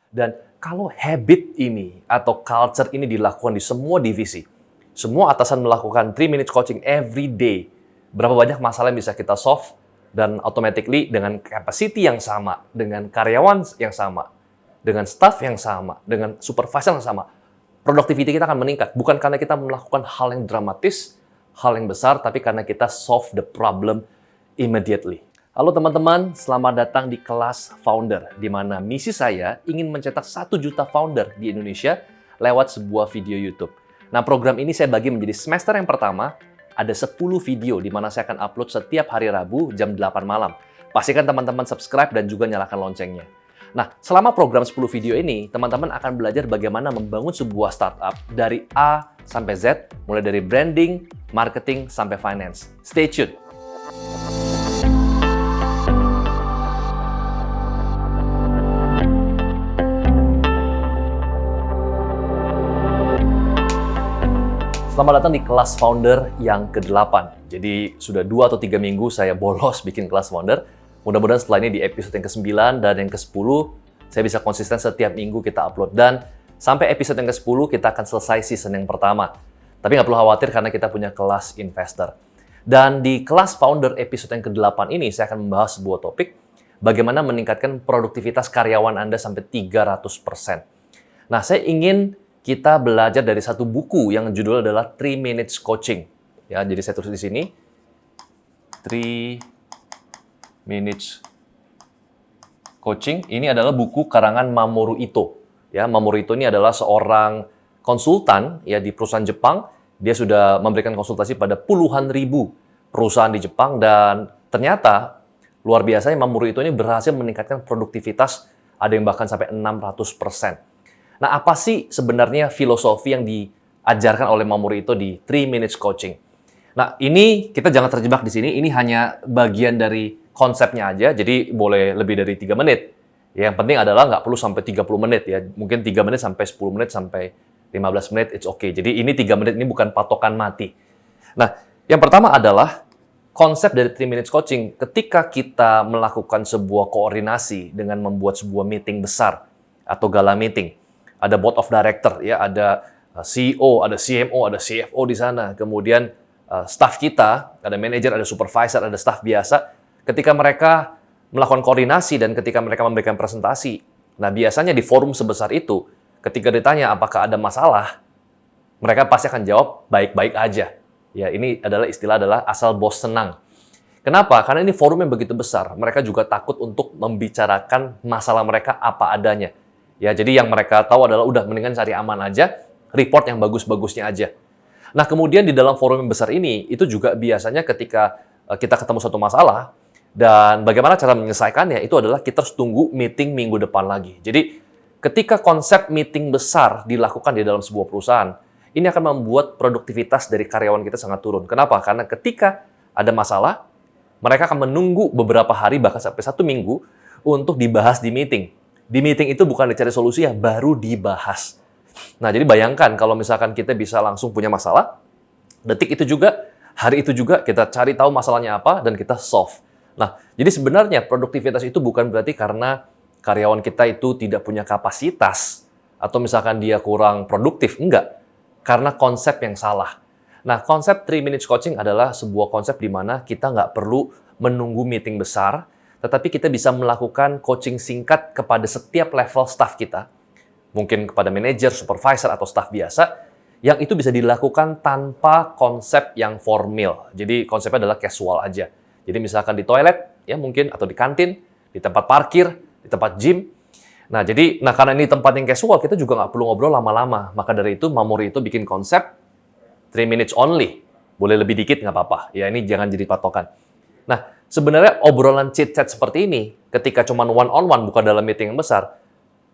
Dan kalau habit ini atau culture ini dilakukan di semua divisi, semua atasan melakukan 3 minutes coaching every day, berapa banyak masalah yang bisa kita solve, dan automatically dengan capacity yang sama, dengan karyawan yang sama, dengan staff yang sama, dengan supervisor yang sama, productivity kita akan meningkat. Bukan karena kita melakukan hal yang dramatis, hal yang besar, tapi karena kita solve the problem immediately. Halo teman-teman, selamat datang di kelas Founder, di mana misi saya ingin mencetak 1 juta founder di Indonesia lewat sebuah video YouTube. Nah, program ini saya bagi menjadi semester yang pertama, ada 10 video di mana saya akan upload setiap hari Rabu jam 8 malam. Pastikan teman-teman subscribe dan juga nyalakan loncengnya. Nah, selama program 10 video ini, teman-teman akan belajar bagaimana membangun sebuah startup dari A sampai Z, mulai dari branding, marketing, sampai finance. Stay tuned! Selamat datang di kelas Founder yang ke-8. Jadi sudah 2 atau 3 minggu saya bolos bikin kelas Founder. Mudah-mudahan setelah ini di episode yang ke-9 dan yang ke-10, saya bisa konsisten setiap minggu kita upload. Dan sampai episode yang ke-10 kita akan selesai season yang pertama. Tapi nggak perlu khawatir karena kita punya kelas investor. Dan di kelas Founder episode yang ke-8 ini saya akan membahas sebuah topik, bagaimana meningkatkan produktivitas karyawan Anda sampai 300%. Nah, saya ingin kita belajar dari satu buku yang judul adalah 3 Minutes Coaching. Ya, jadi saya tulis di sini 3 Minutes Coaching. Ini adalah buku karangan Mamoru Ito. Ya, Mamoru Ito ini adalah seorang konsultan ya di perusahaan Jepang. Dia sudah memberikan konsultasi pada puluhan ribu perusahaan di Jepang dan ternyata luar biasanya Mamoru Ito ini berhasil meningkatkan produktivitas ada yang bahkan sampai 600%. Nah, apa sih sebenarnya filosofi yang diajarkan oleh Mamoru Ito di 3 Minutes Coaching? Nah, ini kita jangan terjebak di sini. Ini hanya bagian dari konsepnya aja, jadi boleh lebih dari 3 menit. Ya, yang penting adalah nggak perlu sampai 30 menit ya. Mungkin 3 menit sampai 10 menit sampai 15 menit, it's okay. Jadi ini 3 menit ini bukan patokan mati. Nah, yang pertama adalah konsep dari 3 Minutes Coaching. Ketika kita melakukan sebuah koordinasi dengan membuat sebuah meeting besar atau gala meeting, ada board of director, ya, ada CEO, ada CMO, ada CFO di sana. Kemudian staff kita, ada manajer, ada supervisor, ada staff biasa. Ketika mereka melakukan koordinasi dan ketika mereka memberikan presentasi, nah biasanya di forum sebesar itu, ketika ditanya apakah ada masalah, mereka pasti akan jawab baik-baik aja. Ya, ini adalah istilah adalah asal bos senang. Kenapa? Karena ini forum yang begitu besar. Mereka juga takut untuk membicarakan masalah mereka apa adanya. Ya, jadi yang mereka tahu adalah udah mendingan cari aman aja, report yang bagus-bagusnya aja. Nah, kemudian di dalam forum yang besar ini, itu juga biasanya ketika kita ketemu suatu masalah, dan bagaimana cara menyelesaikannya, itu adalah kita harus tunggu meeting minggu depan lagi. Jadi, ketika konsep meeting besar dilakukan di dalam sebuah perusahaan, ini akan membuat produktivitas dari karyawan kita sangat turun. Kenapa? Karena ketika ada masalah, mereka akan menunggu beberapa hari, bahkan sampai 1 minggu, untuk dibahas di meeting. Di meeting itu bukan dicari solusi ya, baru dibahas. Nah, jadi bayangkan kalau misalkan kita bisa langsung punya masalah, detik itu juga, hari itu juga kita cari tahu masalahnya apa dan kita solve. Nah, jadi sebenarnya produktivitas itu bukan berarti karena karyawan kita itu tidak punya kapasitas atau misalkan dia kurang produktif, enggak. Karena konsep yang salah. Nah, konsep 3 Minutes Coaching adalah sebuah konsep di mana kita nggak perlu menunggu meeting besar, tetapi kita bisa melakukan coaching singkat kepada setiap level staff kita, mungkin kepada manajer, supervisor, atau staff biasa, yang itu bisa dilakukan tanpa konsep yang formal. Jadi konsepnya adalah casual aja. Jadi misalkan di toilet, ya mungkin, atau di kantin, di tempat parkir, di tempat gym. Nah, karena ini tempat yang casual, kita juga nggak perlu ngobrol lama-lama. Maka dari itu, Mamoru itu bikin konsep 3 minutes only. Boleh lebih dikit, nggak apa-apa. Ya, ini jangan jadi patokan. Nah, sebenarnya obrolan chit-chat seperti ini, ketika cuma one-on-one, bukan dalam meeting yang besar,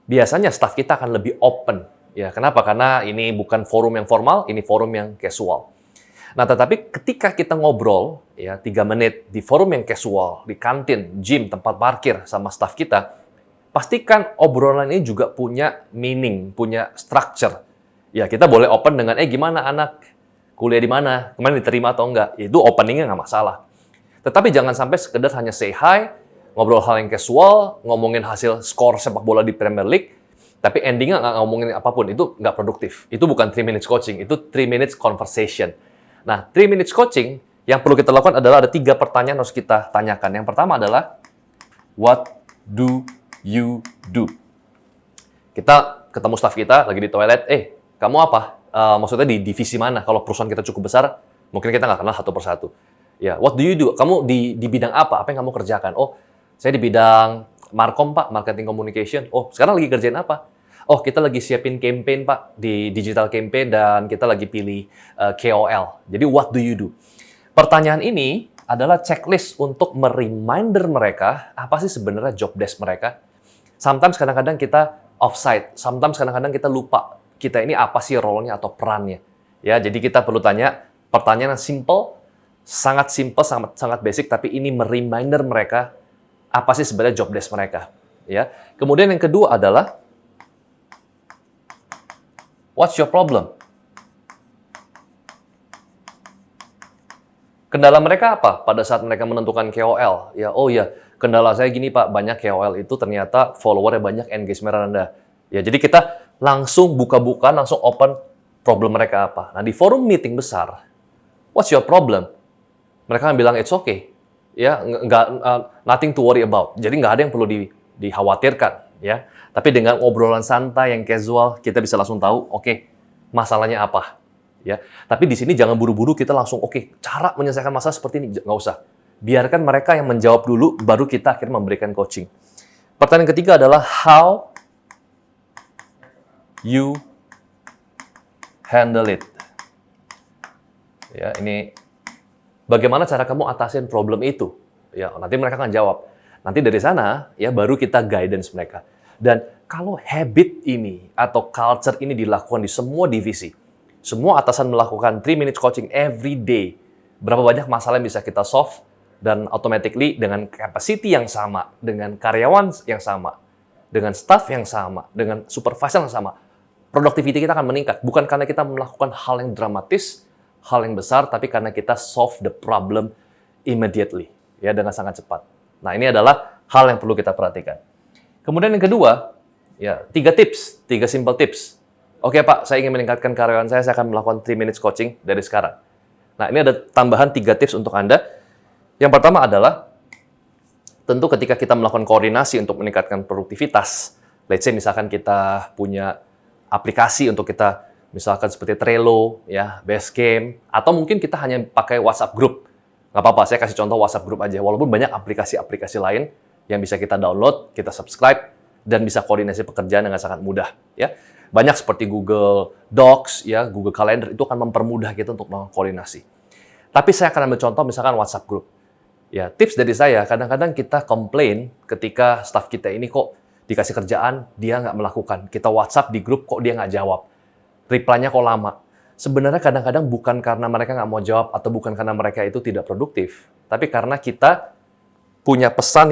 biasanya staff kita akan lebih open. Ya, kenapa? Karena ini bukan forum yang formal, ini forum yang casual. Nah, tetapi ketika kita ngobrol, ya 3 menit di forum yang casual, di kantin, gym, tempat parkir, sama staff kita, pastikan obrolan ini juga punya meaning, punya structure. Ya, kita boleh open dengan, gimana anak? Kuliah di mana? Kemarin diterima atau enggak? Itu openingnya nggak masalah. Tetapi jangan sampai sekedar hanya say hi, ngobrol hal yang casual, ngomongin hasil skor sepak bola di Premier League, tapi endingnya nggak ngomongin apapun, itu nggak produktif. Itu bukan 3 minutes coaching, itu 3 minutes conversation. Nah, 3 minutes coaching, yang perlu kita lakukan adalah ada 3 pertanyaan harus kita tanyakan. Yang pertama adalah, what do you do? Kita ketemu staff kita, lagi di toilet, kamu apa? Maksudnya di divisi mana? Kalau perusahaan kita cukup besar, mungkin kita nggak kenal satu persatu. Ya, what do you do? Kamu di bidang apa? Apa yang kamu kerjakan? Oh, saya di bidang Markom, Pak, marketing communication. Oh, sekarang lagi kerjain apa? Oh, kita lagi siapin campaign, Pak, di digital campaign, dan kita lagi pilih KOL. Jadi, what do you do? Pertanyaan ini adalah checklist untuk mereminder mereka, apa sih sebenarnya job desk mereka. Sometimes kadang-kadang kita offside, sometimes kadang-kadang kita lupa, kita ini apa sih role-nya atau perannya. Ya, jadi kita perlu tanya pertanyaan yang simple, sangat basic, tapi ini mereminder mereka apa sih sebenarnya job desk mereka. Ya. Kemudian yang kedua adalah, what's your problem? Kendala mereka apa pada saat mereka menentukan KOL? Ya, oh ya, kendala saya gini Pak, banyak KOL itu ternyata followernya banyak, engagement rendah. Ya, jadi kita langsung buka-bukaan, langsung open problem mereka apa. Nah, di forum meeting besar, what's your problem? Mereka akan bilang, it's okay. Ya, nothing to worry about. Jadi nggak ada yang perlu dikhawatirkan. Ya. Tapi dengan obrolan santai yang casual, kita bisa langsung tahu, oke, masalahnya apa. Ya. Tapi di sini jangan buru-buru kita langsung, oke, cara menyelesaikan masalah seperti ini. Nggak usah. Biarkan mereka yang menjawab dulu, baru kita akhirnya memberikan coaching. Pertanyaan ketiga adalah, how you handle it. Ya, ini bagaimana cara kamu atasin problem itu? Ya, nanti mereka akan jawab. Nanti dari sana, ya baru kita guidance mereka. Dan kalau habit ini atau culture ini dilakukan di semua divisi, semua atasan melakukan 3 minutes coaching every day, berapa banyak masalah yang bisa kita solve, dan automatically dengan capacity yang sama, dengan karyawan yang sama, dengan staff yang sama, dengan supervisor yang sama, productivity kita akan meningkat. Bukan karena kita melakukan hal yang dramatis, hal yang besar, tapi karena kita solve the problem immediately, ya, dengan sangat cepat. Nah, ini adalah hal yang perlu kita perhatikan. Kemudian yang kedua, ya, 3 simple tips. Oke Pak, saya ingin meningkatkan karyawan saya akan melakukan 3 minutes coaching dari sekarang. Nah, ini ada tambahan 3 tips untuk Anda. Yang pertama adalah, tentu ketika kita melakukan koordinasi untuk meningkatkan produktivitas, let's say misalkan kita punya aplikasi untuk kita, misalkan seperti Trello, ya, Basecamp, atau mungkin kita hanya pakai WhatsApp group. Nggak apa-apa, saya kasih contoh WhatsApp group aja. Walaupun banyak aplikasi-aplikasi lain yang bisa kita download, kita subscribe, dan bisa koordinasi pekerjaan dengan sangat mudah. Ya. Banyak seperti Google Docs, ya, Google Calendar, itu akan mempermudah kita untuk melakukan koordinasi. Tapi saya akan ambil contoh misalkan WhatsApp group. Ya, tips dari saya, kadang-kadang kita komplain ketika staff kita ini kok dikasih kerjaan, dia nggak melakukan. Kita WhatsApp di grup, kok dia nggak jawab. Reply-nya kok lama. Sebenarnya kadang-kadang bukan karena mereka nggak mau jawab atau bukan karena mereka itu tidak produktif, tapi karena kita punya pesan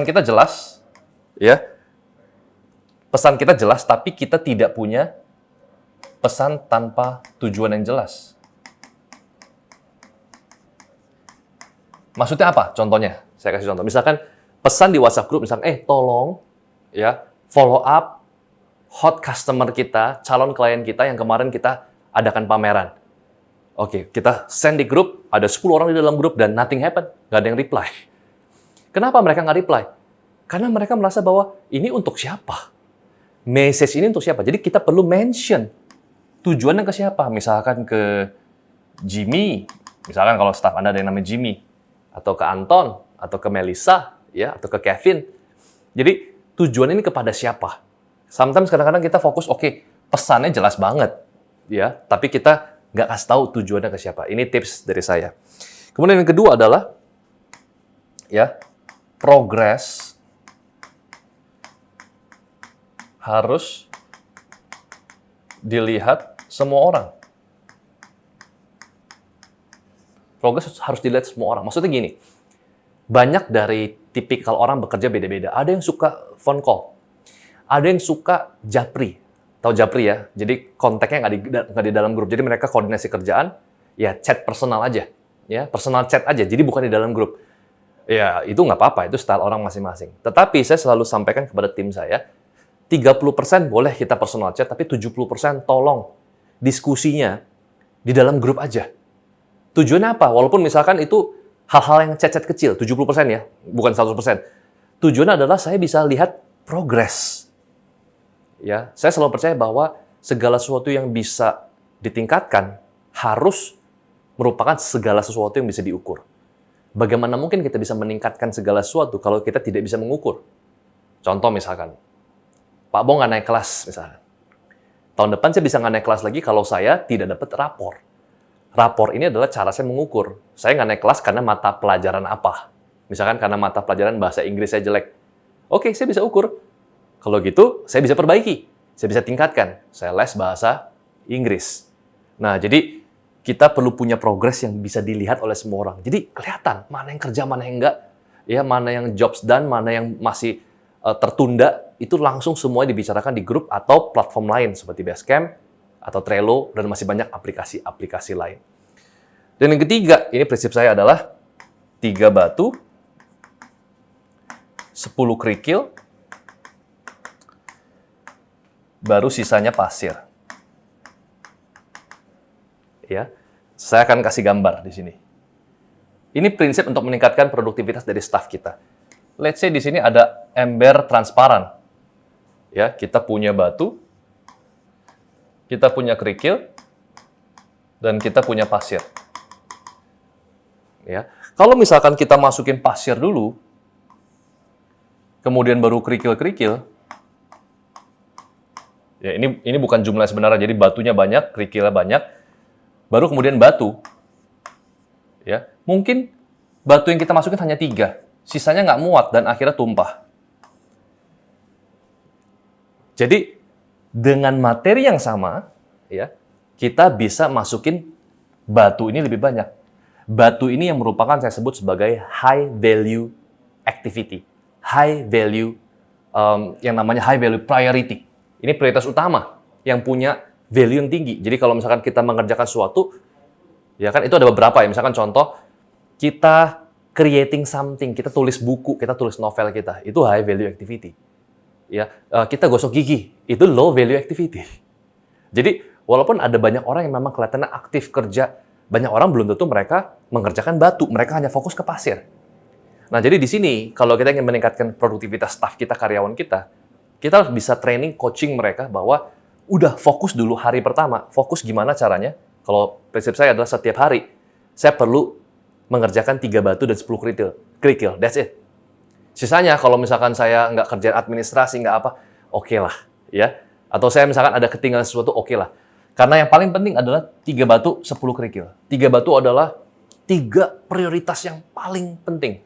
kita jelas, ya. Pesan kita jelas, tapi kita tidak punya pesan tanpa tujuan yang jelas. Maksudnya apa? Contohnya, saya kasih contoh. Misalkan pesan di WhatsApp group, misalkan, tolong, ya, follow up hot customer kita, calon klien kita yang kemarin kita adakan pameran. Oke, kita send di grup, ada 10 orang di dalam grup, dan nothing happen. Nggak ada yang reply. Kenapa mereka nggak reply? Karena mereka merasa bahwa ini untuk siapa? Message ini untuk siapa? Jadi kita perlu mention tujuannya ke siapa. Misalkan ke Jimmy, misalkan kalau staff Anda ada yang namanya Jimmy, atau ke Anton, atau ke Melissa, ya, atau ke Kevin. Jadi tujuan ini kepada siapa? Sometimes kadang-kadang kita fokus, oke, pesannya jelas banget, ya, tapi kita nggak kasih tahu tujuannya ke siapa. Ini tips dari saya. Kemudian yang kedua adalah, ya, progress harus dilihat semua orang. Progress harus dilihat semua orang. Maksudnya gini, banyak dari tipikal orang bekerja beda-beda. Ada yang suka phone call. Ada yang suka japri. Tahu japri ya? Jadi kontaknya nggak di dalam grup. Jadi mereka koordinasi kerjaan, ya chat personal aja. Ya, personal chat aja. Jadi bukan di dalam grup. Ya, itu nggak apa-apa. Itu style orang masing-masing. Tetapi saya selalu sampaikan kepada tim saya, 30% boleh kita personal chat, tapi 70% tolong diskusinya di dalam grup aja. Tujuannya apa? Walaupun misalkan itu hal-hal yang chat-chat kecil, 70% ya, bukan 100%. Tujuannya adalah saya bisa lihat progres. Ya, saya selalu percaya bahwa segala sesuatu yang bisa ditingkatkan harus merupakan segala sesuatu yang bisa diukur. Bagaimana mungkin kita bisa meningkatkan segala sesuatu kalau kita tidak bisa mengukur? Contoh misalkan, Pak Bo nggak naik kelas misalkan. Tahun depan saya bisa nggak naik kelas lagi kalau saya tidak dapat rapor. Rapor ini adalah cara saya mengukur. Saya nggak naik kelas karena mata pelajaran apa. Misalkan karena mata pelajaran bahasa Inggris saya jelek. Oke, saya bisa ukur. Kalau gitu, saya bisa perbaiki. Saya bisa tingkatkan. Saya les bahasa Inggris. Nah, jadi kita perlu punya progres yang bisa dilihat oleh semua orang. Jadi kelihatan mana yang kerja, mana yang enggak, ya mana yang jobs done, mana yang masih tertunda, itu langsung semua dibicarakan di grup atau platform lain seperti Basecamp atau Trello dan masih banyak aplikasi-aplikasi lain. Dan yang ketiga, ini prinsip saya adalah 3 batu, 10 kerikil, baru sisanya pasir. Ya, saya akan kasih gambar di sini. Ini prinsip untuk meningkatkan produktivitas dari staff kita. Let's say di sini ada ember transparan. Ya, kita punya batu, kita punya kerikil, dan kita punya pasir. Ya, kalau misalkan kita masukin pasir dulu, kemudian baru kerikil-kerikil, ya ini bukan jumlah sebenarnya, jadi batunya banyak, kerikilnya banyak, baru kemudian batu. Ya, mungkin batu yang kita masukin hanya 3, sisanya nggak muat dan akhirnya tumpah. Jadi dengan materi yang sama, ya kita bisa masukin batu ini lebih banyak. Batu ini yang merupakan saya sebut sebagai high value activity, high value yang namanya high value priority. Ini prioritas utama yang punya value yang tinggi. Jadi kalau misalkan kita mengerjakan sesuatu, ya kan itu ada beberapa ya. Misalkan contoh, kita creating something, kita tulis buku, kita tulis novel kita, itu high value activity. Ya, kita gosok gigi, itu low value activity. Jadi walaupun ada banyak orang yang memang kelihatannya aktif kerja, banyak orang belum tentu mereka mengerjakan batu, mereka hanya fokus ke pasir. Nah, jadi di sini kalau kita ingin meningkatkan produktivitas staf kita, karyawan kita harus bisa training, coaching mereka bahwa udah fokus dulu hari pertama. Fokus gimana caranya? Kalau prinsip saya adalah setiap hari saya perlu mengerjakan 3 batu dan 10 kerikil. That's it. Sisanya kalau misalkan saya nggak kerjaan administrasi, nggak apa, oke lah. Ya. Atau saya misalkan ada ketinggalan sesuatu, oke lah. Karena yang paling penting adalah 3 batu, 10 kerikil. 3 batu adalah 3 prioritas yang paling penting.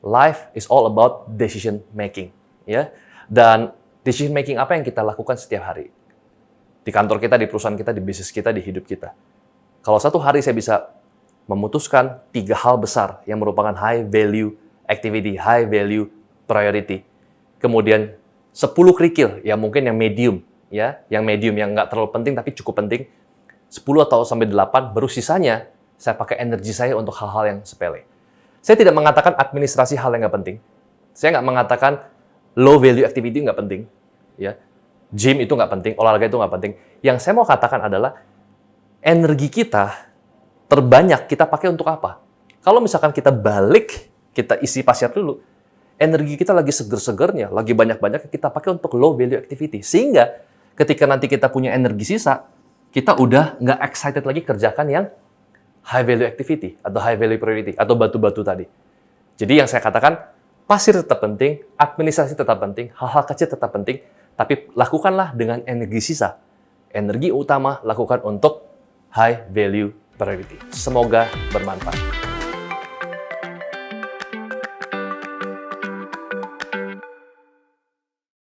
Life is all about decision making. Ya. Dan decision making apa yang kita lakukan setiap hari? Di kantor kita, di perusahaan kita, di bisnis kita, di hidup kita. Kalau satu hari saya bisa memutuskan 3 hal besar yang merupakan high value activity, high value priority. Kemudian 10 kerikil, ya mungkin yang medium, ya, yang nggak terlalu penting tapi cukup penting. 10 atau sampai 8, baru sisanya saya pakai energi saya untuk hal-hal yang sepele. Saya tidak mengatakan administrasi hal yang nggak penting. Saya nggak mengatakan low value activity nggak penting, ya. Gym itu nggak penting, olahraga itu nggak penting. Yang saya mau katakan adalah energi kita terbanyak kita pakai untuk apa? Kalau misalkan kita balik, kita isi pasir dulu, energi kita lagi seger-segernya, lagi banyak-banyak kita pakai untuk low value activity. Sehingga ketika nanti kita punya energi sisa, kita udah nggak excited lagi kerjakan yang high value activity atau high value priority atau batu-batu tadi. Jadi yang saya katakan, pasir tetap penting, administrasi tetap penting, hal-hal kecil tetap penting, tapi lakukanlah dengan energi sisa. Energi utama lakukan untuk high value priority. Semoga bermanfaat.